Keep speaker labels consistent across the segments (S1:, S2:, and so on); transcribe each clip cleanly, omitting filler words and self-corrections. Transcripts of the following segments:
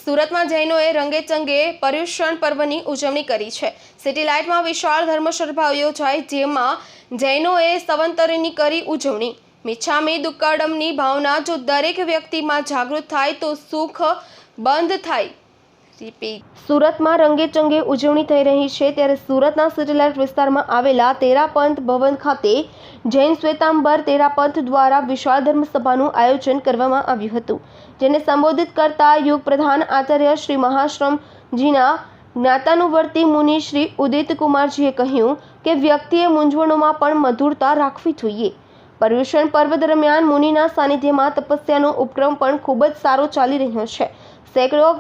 S1: સુરતમાં જૈનોએ રંગેચંગે પર્યુષણ પર્વની ઉજવણી કરી છે। સિટી લાઇટમાં વિશાળ ધર્મસભા યોજાઈ, જેમાં જૈનોએ સંવંતરીની કરી ઉજવણી। મિચ્છામી દુક્કડમની ભાવના જો દરેક વ્યક્તિમાં જાગૃત થાય તો સુખ બંધ થાય। સુરતમાં રંગેચંગે ઉજવણી થઈ રહી છે, ત્યારે સુરતના સિટીલાઇટ વિસ્તારમાં આવેલા તેરાપંથ ભવન ખાતે જૈન શ્વેતાંબર તેરાપંથ દ્વારા વિશાળ ધર્મસભાનું આયોજન કરવામાં આવ્યું હતું, જેને સંબોધિત કરતા યુગ પ્રધાન આચાર્ય શ્રી મહાશ્રમજીના જ્ઞાતાનુવર્તી મુનિ શ્રી ઉદિત કુમારજીએ કહ્યું કે વ્યક્તિએ મૂંઝવણોમાં પણ મધુરતા રાખવી જોઈએ। પર્યુષણ પર્વ દરમિયાન મુનિના સાનિધ્યમાં તપસ્યાનો ઉપક્રમ પણ ખૂબ જ સારો ચાલી રહ્યો છે। સેંકડો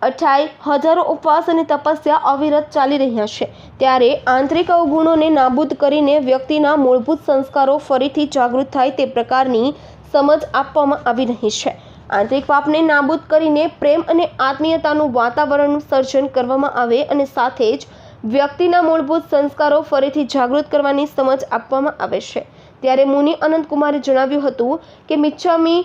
S1: અઠાઈ હજારો ઉપવાસ અને તપસ્યા અવિરત ચાલી રહ્યા છે, ત્યારે આંતરિક અવગુણોને નાબૂદ કરીને વ્યક્તિના મૂળભૂત સંસ્કારો ફરીથી જાગૃત થાય તે પ્રકારની સમજ આપવામાં આવી રહી છે। આંતરિક પાપને નાબૂદ કરીને પ્રેમ અને આત્મીયતાનું વાતાવરણનું સર્જન કરવામાં આવે અને સાથે જ વ્યક્તિના મૂળભૂત સંસ્કારો ફરીથી જાગૃત કરવાની સમજ આપવામાં આવે છે। ત્યારે મુનિ અનંતકુમારે જણાવ્યું હતું કે મિચ્છામી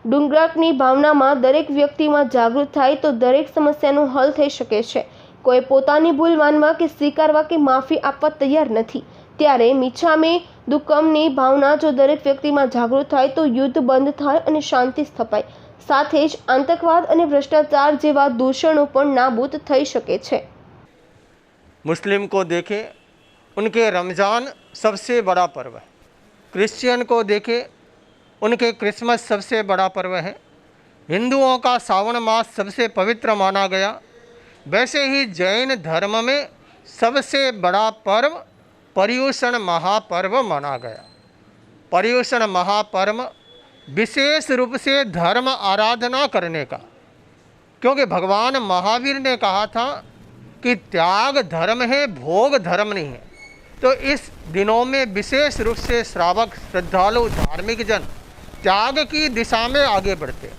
S1: ડુક્કડમની ભાવનામાં દરેક વ્યક્તિમાં જાગૃત થાય તો દરેક સમસ્યાનું હલ થઈ શકે છે। કોઈ પોતાની ભૂલ માનવા કે સ્વીકારવા કે માફી આપવા તૈયાર નથી, ત્યારે મિચ્છામી દુક્કડમની ભાવના જો દરેક વ્યક્તિમાં જાગૃત થાય તો યુદ્ધ બંધ થાય અને શાંતિ સ્થપાય। સાથે જ આતંકવાદ અને ભ્રષ્ટાચાર જેવા દૂષણો પણ નાબૂદ થઈ શકે છે।
S2: मुस्लिम को देखें, उनके रमज़ान सबसे बड़ा पर्व है। क्रिश्चियन को देखें, उनके क्रिसमस सबसे बड़ा पर्व है। हिंदुओं का सावन मास सबसे पवित्र माना गया, वैसे ही जैन धर्म में सबसे बड़ा पर्व पर्युषण महापर्व माना गया। पर्युषण महापर्व विशेष रूप से धर्म आराधना करने का, क्योंकि भगवान महावीर ने कहा था कि त्याग धर्म है, भोग धर्म नहीं है। तो इस दिनों में विशेष रूप से श्रावक, श्रद्धालु, धार्मिक जन त्याग की दिशा में आगे बढ़ते।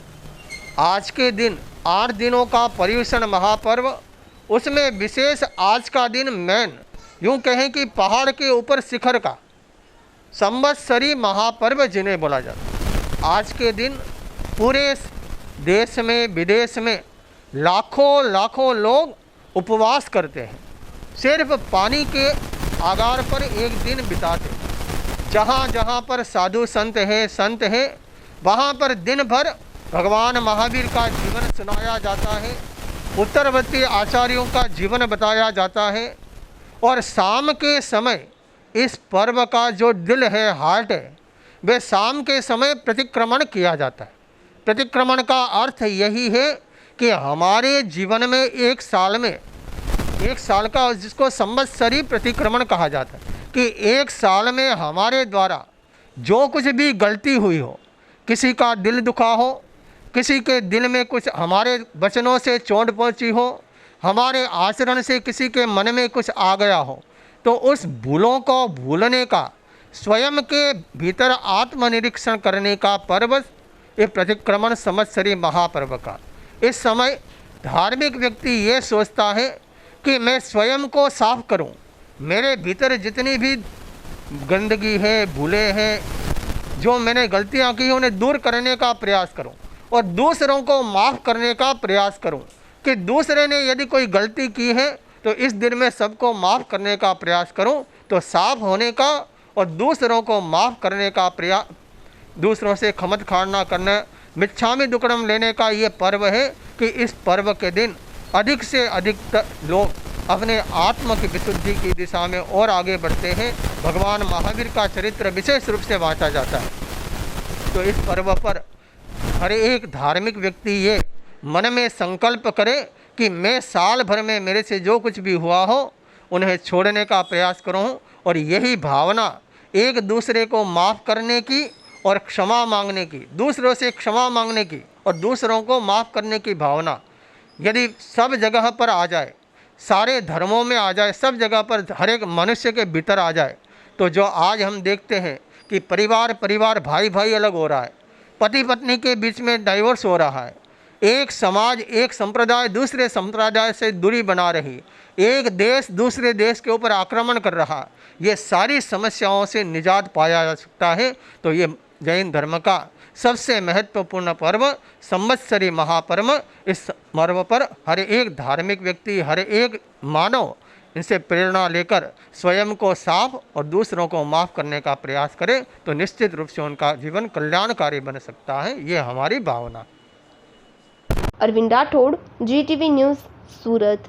S2: आज के दिन 8 दिनों का पर्युषण महापर्व, उसमें विशेष आज का दिन मेन यूँ कहें कि पहाड़ के ऊपर शिखर का संवत्सरी महापर्व जिन्हें बोला जाता है। आज के दिन पूरे देश में विदेश में लाखों लाखों लोग उपवास करते हैं, सिर्फ पानी के आगार पर एक दिन बिताते हैं। जहाँ जहाँ पर साधु संत हैं वहाँ पर दिन भर भगवान महावीर का जीवन सुनाया जाता है, उत्तरवर्ती आचार्यों का जीवन बताया जाता है। और शाम के समय इस पर्व का जो दिल है, हार्ट है, वे शाम के समय प्रतिक्रमण किया जाता है। प्रतिक्रमण का अर्थ यही है कि हमारे जीवन में एक साल का, जिसको संवत्सरी प्रतिक्रमण कहा जाता है, कि एक साल में हमारे द्वारा जो कुछ भी गलती हुई हो, किसी का दिल दुखा हो, किसी के दिल में कुछ हमारे वचनों से चोट पहुंची हो, हमारे आचरण से किसी के मन में कुछ आ गया हो, तो उस भूलों को भूलने का, स्वयं के भीतर आत्मनिरीक्षण करने का पर्व ये प्रतिक्रमण संवत्सरी महापर्व का। इस समय धार्मिक व्यक्ति ये सोचता है कि मैं स्वयं को साफ करूं, मेरे भीतर जितनी भी गंदगी है, भूले हैं, जो मैंने गलतियां की उन्हें दूर करने का प्रयास करूं और दूसरों को माफ़ करने का प्रयास करूं। कि दूसरे ने यदि कोई गलती की है तो इस दिन में सबको माफ़ करने का प्रयास करूं, तो साफ होने का और दूसरों को माफ़ करने का प्रयास, दूसरों से खमत खाना करना, मिच्छामी दुक्कड़म लेने का ये पर्व है। कि इस पर्व के दिन अधिक से अधिक लोग अपने आत्म की विशुद्धि की दिशा में और आगे बढ़ते हैं। भगवान महावीर का चरित्र विशेष रूप से बाँटा जाता है। तो इस पर्व पर हर एक धार्मिक व्यक्ति ये मन में संकल्प करे कि मैं साल भर में मेरे से जो कुछ भी हुआ हो उन्हें छोड़ने का प्रयास करूं। और यही भावना एक दूसरे को माफ़ करने की और क्षमा मांगने की, दूसरों से क्षमा मांगने की और दूसरों को माफ़ करने की भावना यदि सब जगह पर आ जाए, सारे धर्मों में आ जाए, सब जगह पर हर एक मनुष्य के भीतर आ जाए, तो जो आज हम देखते हैं कि परिवार भाई भाई अलग हो रहा है, पति पत्नी के बीच में डाइवोर्स हो रहा है, एक समाज, एक संप्रदाय दूसरे संप्रदाय से दूरी बना रही, एक देश दूसरे देश के ऊपर आक्रमण कर रहा, ये सारी समस्याओं से निजात पाया जा सकता है। तो ये जैन धर्म का सबसे महत्वपूर्ण पर्व संवत्सरी महापर्व। इस पर्व पर हर एक धार्मिक व्यक्ति, हर एक मानव इनसे प्रेरणा लेकर स्वयं को साफ और दूसरों को माफ़ करने का प्रयास करे तो निश्चित रूप से उनका जीवन कल्याणकारी बन सकता है। ये हमारी भावना।
S1: अरविंद राठौड़, GTV न्यूज़, सूरत।